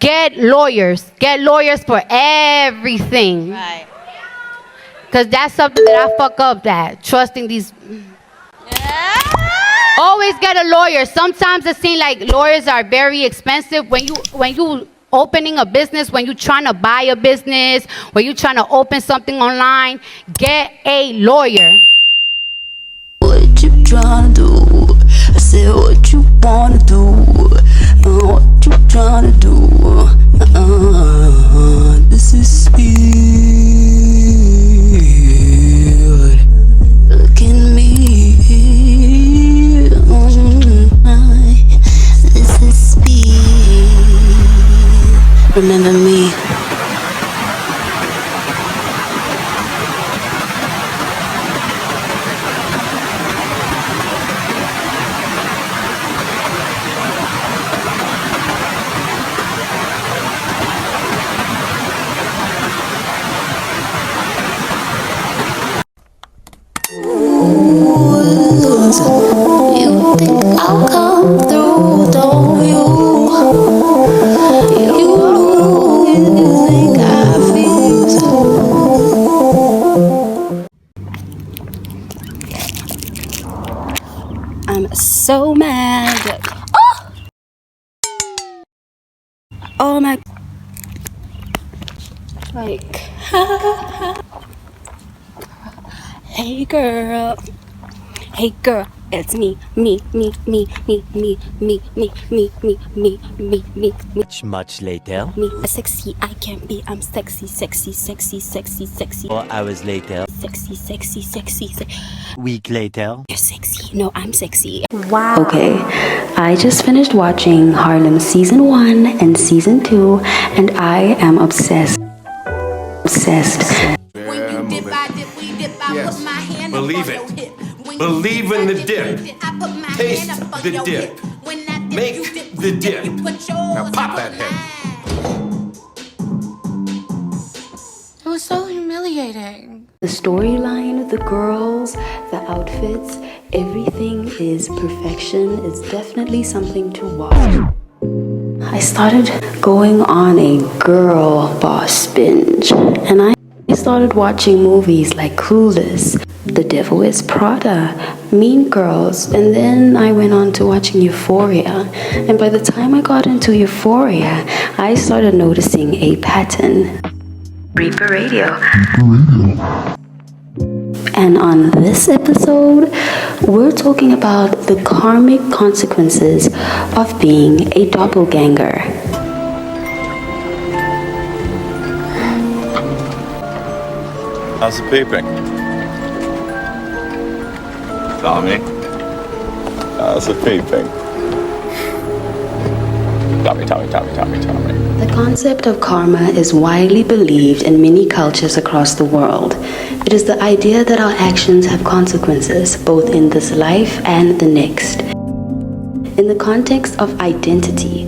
get lawyers. Get lawyers for everything. Right. Because that's something that I fuck up at, trusting these. Always get a lawyer. Sometimes it seems like lawyers are very expensive. When you opening a business, when you trying to buy a business, when you trying to open something online, get a lawyer. What you tryna do? I said what you wanna do. What you tryna do? This is weird. Look at me. This is speed. Remember me. You think I'll come through, don't you? You think I feel so? I'm so mad. Oh my. Like, hey girl. Hey girl, it's me. Much later. Me, sexy, I can be. I'm sexy. 4 hours later. Sexy. Week later. You're sexy. No, I'm sexy. Wow. Okay, I just finished watching Harlem Season 1 and Season 2, and I am obsessed. Yes. Believe it. Believe in the dip. Taste the dip. Make the dip. Now pop that head. It was so humiliating. The storyline, the girls, the outfits, everything is perfection. It's definitely something to watch. I started going on a girl boss binge, and I started watching movies like Clueless, The Devil Wears Prada, Mean Girls, and then I went on to watching Euphoria. And by the time I got into Euphoria, I started noticing a pattern. Reaper Radio. And on this episode, we're talking about the karmic consequences of being a doppelganger. How's the peeping? Tommy? How's the peeping? Tommy. The concept of karma is widely believed in many cultures across the world. It is the idea that our actions have consequences, both in this life and the next. In the context of identity,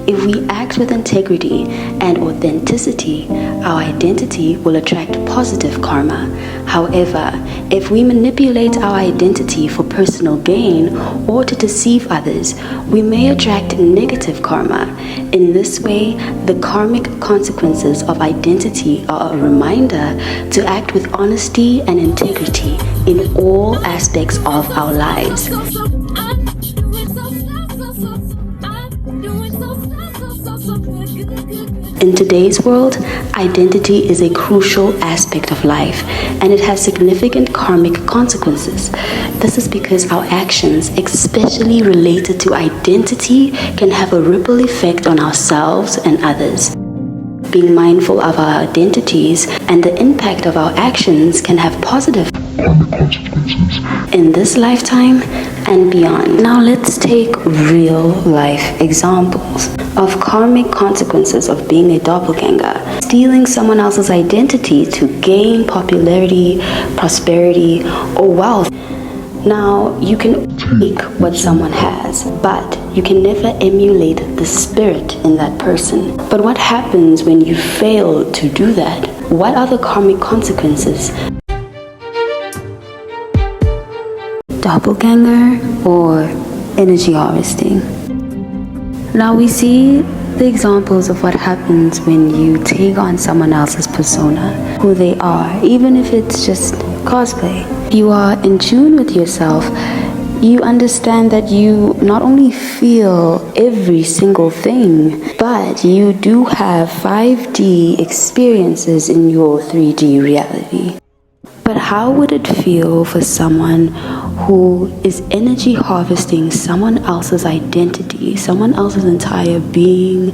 if we act with integrity and authenticity, our identity will attract positive karma. However, if we manipulate our identity for personal gain or to deceive others, we may attract negative karma. In this way, the karmic consequences of identity are a reminder to act with honesty and integrity in all aspects of our lives. In today's world, identity is a crucial aspect of life, and it has significant karmic consequences. This is because our actions, especially related to identity, can have a ripple effect on ourselves and others. Being mindful of our identities and the impact of our actions can have positive consequences in this lifetime and beyond. Now let's take real life examples of karmic consequences of being a doppelganger. Stealing someone else's identity to gain popularity, prosperity, or wealth. Now, you can take what someone has, but you can never emulate the spirit in that person. But what happens when you fail to do that? What are the karmic consequences? Doppelganger or energy harvesting. Now we see the examples of what happens when you take on someone else's persona, who they are, even if it's just cosplay. You are in tune with yourself. You understand that you not only feel every single thing, but you do have 5D experiences in your 3D reality. But how would it feel for someone who is energy harvesting someone else's identity, someone else's entire being,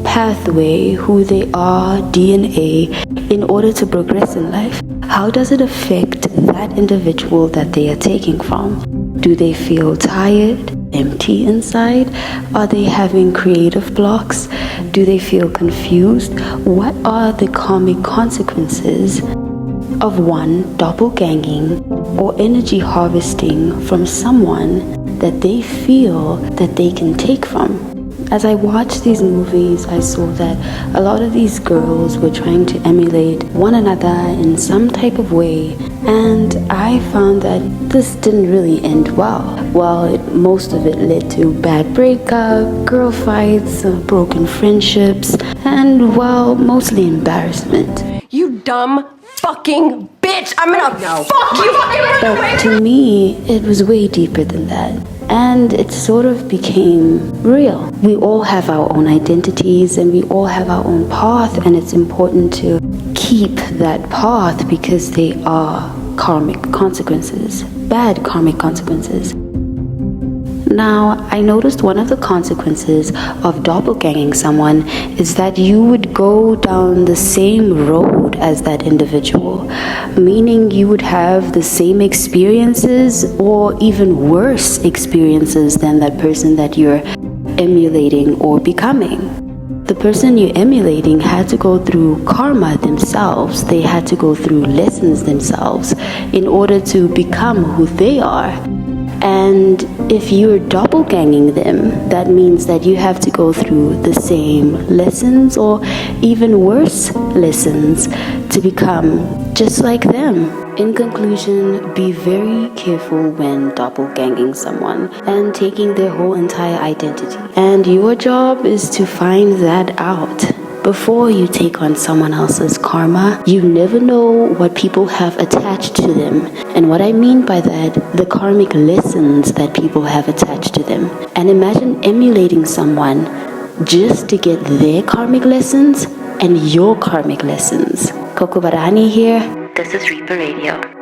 pathway, who they are, DNA, in order to progress in life? How does it affect that individual that they are taking from? Do they feel tired, empty inside? Are they having creative blocks? Do they feel confused? What are the karmic consequences of one doppelganging or energy harvesting from someone that they feel that they can take from? As I watched these movies, I saw that a lot of these girls were trying to emulate one another in some type of way, and I found that this didn't really end well. Well, most of it led to bad breakup, girl fights, broken friendships, and, well, mostly embarrassment. You dumb fucking bitch! I'm gonna fuck you! But to me, it was way deeper than that. And it sort of became real. We all have our own identities and we all have our own path, and it's important to keep that path because they are karmic consequences, bad karmic consequences. Now, I noticed one of the consequences of doppelganging someone is that you would go down the same road as that individual, meaning you would have the same experiences or even worse experiences than that person that you're emulating or becoming. The person you're emulating had to go through karma themselves. They had to go through lessons themselves in order to become who they are. And if you're doppelganging them, that means that you have to go through the same lessons or even worse lessons to become just like them. In conclusion, be very careful when doppelganging someone and taking their whole entire identity. And your job is to find that out. Before you take on someone else's karma, you never know what people have attached to them. And what I mean by that, the karmic lessons that people have attached to them. And imagine emulating someone just to get their karmic lessons and your karmic lessons. CocoaButterHoney here. This is Reaper Radio.